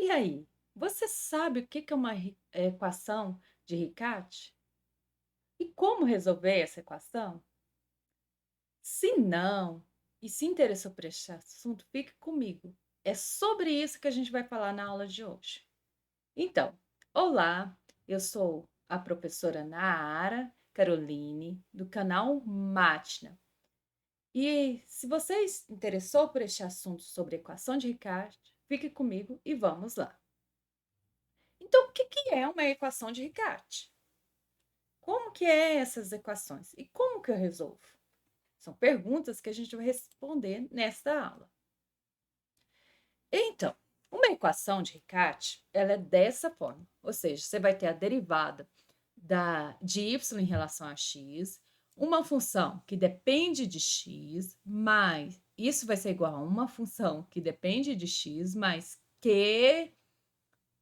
E aí, você sabe o que que é uma equação de Riccati? E como resolver essa equação? Se não, e se interessou por este assunto, fique comigo. É sobre isso que a gente vai falar na aula de hoje. Então, olá, eu sou a professora Naara Caroline, do canal Matna. E se você se interessou por este assunto sobre equação de Riccati, fique comigo e vamos lá. Então, o que que é uma equação de Riccati? Como que é essas equações? E como que eu resolvo? São perguntas que a gente vai responder nesta aula. Então, uma equação de Riccati, ela é dessa forma, ou seja, você vai ter a derivada de y em relação a x, uma função que depende de x, mais isso vai ser igual a uma função que depende de x, mais q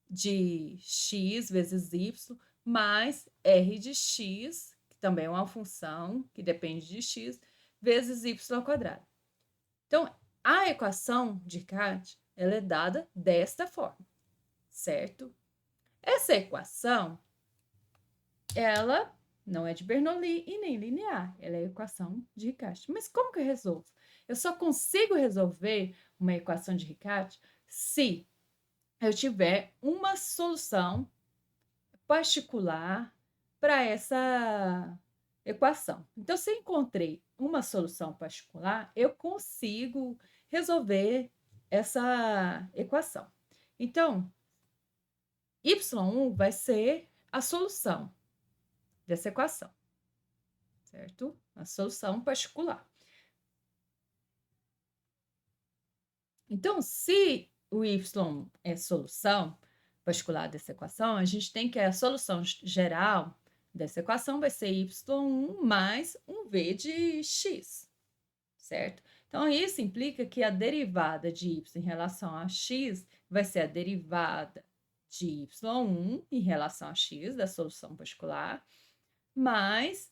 de x vezes y, mais r de x, que também é uma função que depende de x, vezes y ao quadrado. Então, a equação de Riccati, ela é dada desta forma, certo? Essa equação, ela não é de Bernoulli e nem linear, ela é a equação de Riccati. Mas como que eu resolvo? Eu só consigo resolver uma equação de Riccati se eu tiver uma solução particular para essa equação. Então, se eu encontrei uma solução particular, eu consigo resolver essa equação. Então, y1 vai ser a solução dessa equação, certo? A solução particular. Então, se o y é solução particular dessa equação, a gente tem que a solução geral dessa equação vai ser y1 mais um v de x, certo? Então, isso implica que a derivada de y em relação a x vai ser a derivada de y1 em relação a x, da solução particular, mais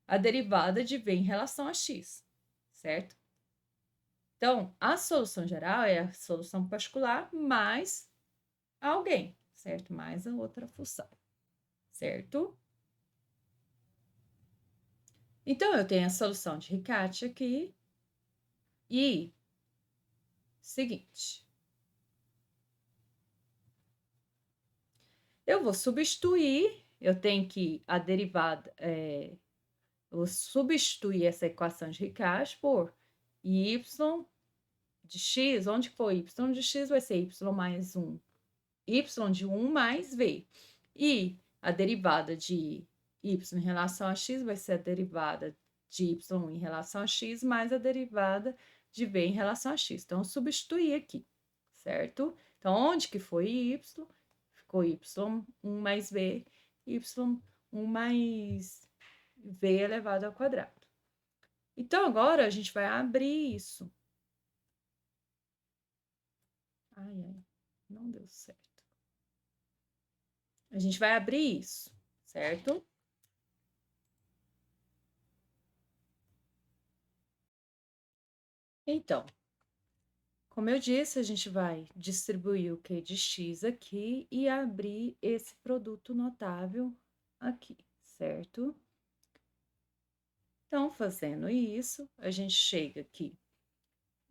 a derivada de v em relação a x, certo? Então, a solução geral é a solução particular mais alguém, certo? Mais a outra função, certo? Então, eu tenho a solução de Riccati aqui e seguinte. Eu vou substituir, eu tenho que a derivada, eu vou substituir essa equação de Riccati por y de x, onde for y de x vai ser y mais 1, y de 1 mais v. E a derivada de y em relação a x vai ser a derivada de y em relação a x mais a derivada de v em relação a x. Então, eu substituir aqui, certo? Então, onde que foi y, ficou y1 mais v, y1 mais v elevado ao quadrado. Então, agora a gente vai abrir isso. Ai, ai, não deu certo. A gente vai abrir isso, certo? Então, como eu disse, a gente vai distribuir o Q de x aqui e abrir esse produto notável aqui, certo? Então, fazendo isso, a gente chega aqui,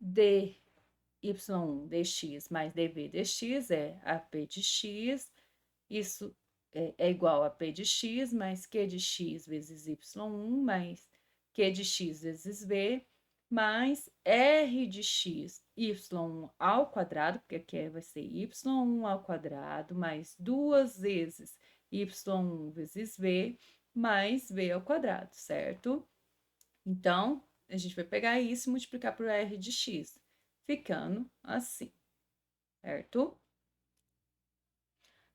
dy1 dx mais dv dx é a p de x, isso é igual a p de x mais q de x vezes y1 mais q de x vezes v, mais r de x, y1 ao quadrado, porque aqui vai ser y1 ao quadrado, mais 2 vezes y1 vezes v, mais v ao quadrado, certo? Então, a gente vai pegar isso e multiplicar por r de x, ficando assim, certo?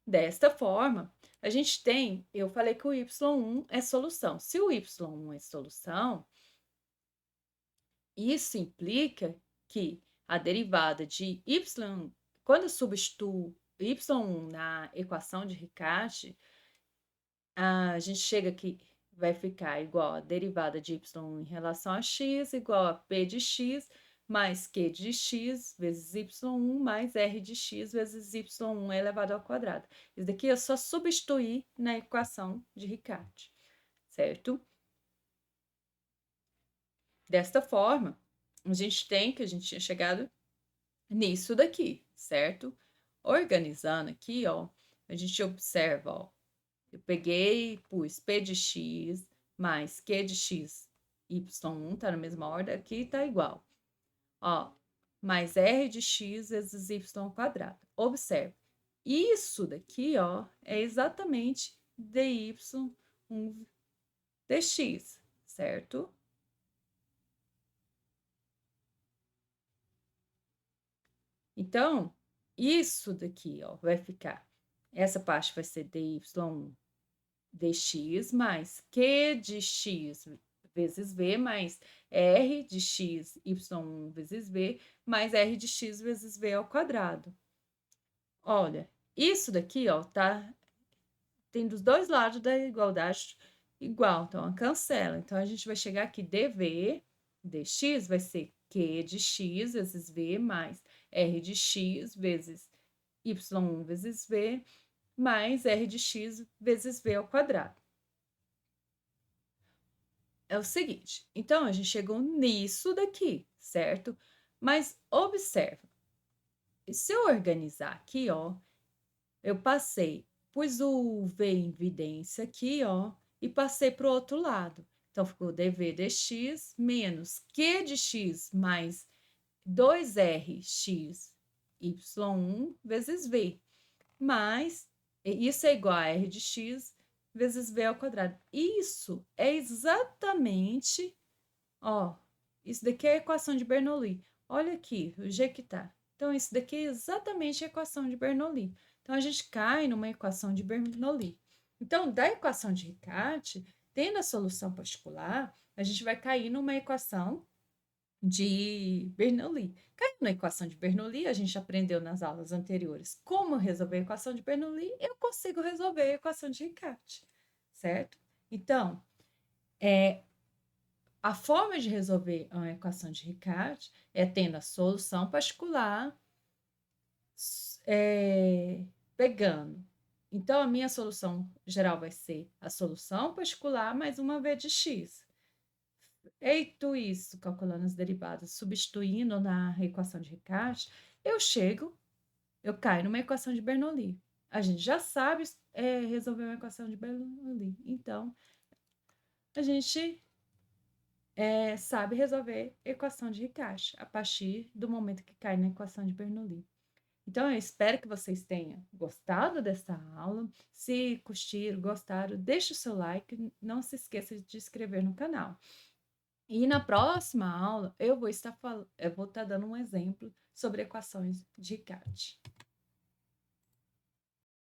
Desta forma, a gente tem, eu falei que o y1 é solução. Se o y1 é solução, isso implica que a derivada de y, quando eu substituo y1 na equação de Riccati, a gente chega que vai ficar igual a derivada de y em relação a x igual a p de x mais Q de x vezes y1 mais R de x vezes y1 elevado ao quadrado. Isso daqui é só substituir na equação de Riccati, certo? Desta forma, a gente tinha chegado nisso daqui, certo? Organizando aqui, ó, a gente observa, ó, eu peguei, pus P de x mais Q de x, y1, tá na mesma ordem, aqui tá igual. Ó, mais R de x vezes y ao quadrado. Observe, isso daqui, ó, é exatamente dy1 dx, certo? Então, isso daqui, ó, vai ficar, essa parte vai ser dy1 dx mais q de x vezes v mais r de x y1 vezes v mais r de x vezes v ao quadrado. Olha, isso daqui, ó, tá, tem dos dois lados da igualdade igual, então cancela. Então a gente vai chegar aqui dv dx vai ser q de x vezes v mais r de x vezes y1 vezes v mais r de x vezes v ao quadrado. É o seguinte, então a gente chegou nisso daqui, certo? Mas observa, se eu organizar aqui, ó, eu pus o v em evidência aqui, ó, e passei para o outro lado. Então ficou dv dx menos q de x mais 2rx y1 vezes v, mais, isso é igual a r de x vezes v ao quadrado. Isso é exatamente, ó, isso daqui é a equação de Bernoulli. Olha aqui, o jeito que tá. Então, isso daqui é exatamente a equação de Bernoulli. Então, a gente cai numa equação de Bernoulli. Então, da equação de Riccati, tendo a solução particular, a gente vai cair numa equação de Bernoulli. Caindo na equação de Bernoulli, a gente aprendeu nas aulas anteriores como resolver a equação de Bernoulli, eu consigo resolver a equação de Riccati, certo? Então, a forma de resolver uma equação de Riccati é tendo a solução particular, pegando. Então, a minha solução geral vai ser a solução particular mais uma v de x. Feito isso, calculando as derivadas, substituindo na equação de Riccati, eu caio numa equação de Bernoulli. A gente já sabe resolver uma equação de Bernoulli. Então, a gente sabe resolver equação de Riccati a partir do momento que cai na equação de Bernoulli. Então, eu espero que vocês tenham gostado dessa aula. Se curtiram, gostaram, deixe o seu like. Não se esqueça de se inscrever no canal. E na próxima aula, eu vou estar dando um exemplo sobre equações de Riccati.